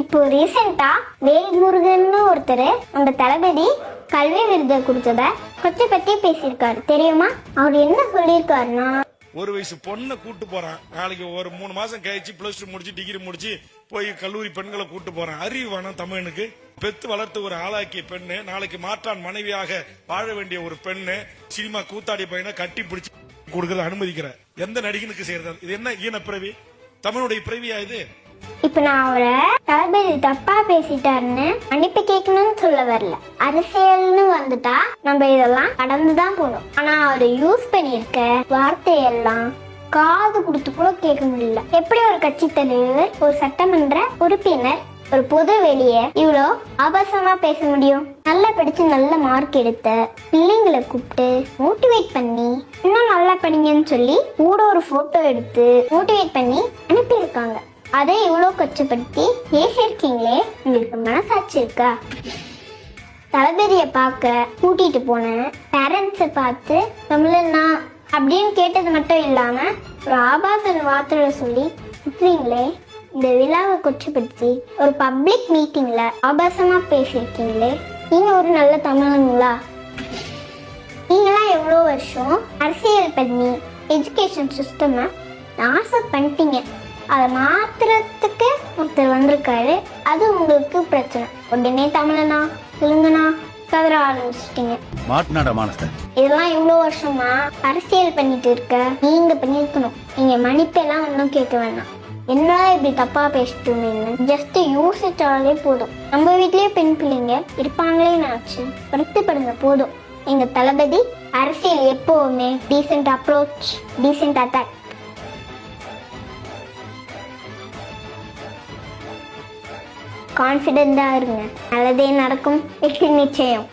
இப்போ ரீசெண்டா வேல்முருகன் ஒருத்தர் நம்ம தளபதி கல்வி விருதை கொடுத்தத கொச்சை பத்தி பேசியிருக்காரு தெரியுமா? அவர் என்ன சொல்லியிருக்காருன்னா, ஒரு வயசு பொண்ணை கூட்டு போறான், நாளைக்கு ஒரு 3 மாசம் கழிச்சு +2 முடிச்சு டிகிரி முடிச்சு போய் கல்லூரி பெண்களை கூட்டு போறான். அறிவு வேணும் தமிழனுக்கு. பெத்து வளர்த்து ஒரு ஆளாக்கிய பெண்ணு நாளைக்கு மாற்றான் மனைவியாக வாழ வேண்டிய ஒரு பெண்ணு சினிமா கூத்தாடி பையனை கட்டி பிடிச்சு கொடுக்கறது அனுமதிக்கிற எந்த நடிகனுக்கு செய்யறது? இது என்ன ஈன பிறவி? தமிழுடைய பிறவியா இது? இப்ப நான் அவரை தளபதி தப்பா பேசிட்டாருன்னு மன்னிப்பு கேட்கணும்னு சொல்ல வரல. அரசியல்னு வந்துட்டா நம்ம இதெல்லாம் கடந்துதான் போகணும். ஆனா அவரு யூஸ் பண்ணிருக்க வார்த்தையெல்லாம் காது கொடுத்து கூட கேட்க முடியல. எப்படி ஒரு கட்சி தலைவர், ஒரு சட்டமன்ற உறுப்பினர், ஒரு பொது வெளியே இவ்வளோ ஆபாசமா பேச முடியும்? நல்லா படிச்சு நல்ல மார்க் எடுத்த பிள்ளைங்களை கூப்பிட்டு மோட்டிவேட் பண்ணி இன்னும் நல்லா படிங்கன்னு சொல்லி கூட ஒரு போட்டோ எடுத்து மோட்டிவேட் பண்ணி அனுப்பியிருக்காங்க. அதை இவ்வளோ கொச்சப்படுத்தி பேசியிருக்கீங்களே, உங்களுக்கு மனசாட்சி இருக்கா? தளபதியை பார்க்க கூட்டிட்டு போன பேரண்ட்ஸை பார்த்து தமிழன்னா அப்படின்னு கேட்டது மட்டும் இல்லாம ஒரு ஆபாச வார்த்தையில சொல்லி விட்டுறீங்களே. இந்த விழாவை கொச்சப்படுத்தி ஒரு பப்ளிக் மீட்டிங்ல ஆபாசமா பேசியிருக்கீங்களே, நீங்க ஒரு நல்ல தமிழனுங்களா? நீங்களாம் எவ்வளோ வருஷம் அரசியல் பண்ணி எஜுகேஷன் சிஸ்டமை நாசம் பண்ணிட்டீங்க. அதை மாத்துறதுக்கு ஒருத்தர் வந்திருக்காரு, அது உங்களுக்கு பிரச்சனை. உடனே தமிழனா தெலுங்கனா கதற ஆரம்பிச்சிட்டீங்க. இதெல்லாம் இவ்வளோ வருஷமா அரசியல் பண்ணிட்டு இருக்க நீங்க பண்ணிருக்கணும். நீங்க மன்னிப்பெல்லாம் ஒன்றும் கேட்க வேண்டாம். என்ன இப்படி தப்பா பேசிட்டுருந்தீங்க, ஜஸ்ட் யோசிச்சாலே போதும். நம்ம வீட்லயே பெண் பிள்ளைங்க இருப்பாங்களே நினைச்சு வருத்தப்படுங்க போதும். எங்க தளபதி அரசியல் எப்பவுமே டீசென்ட் அப்ரோச், டீசென்ட் அட்டாக். கான்ஃபிடென்ட்டா இருங்க, நல்லதே நடக்கும், வெற்றி நிச்சயம்.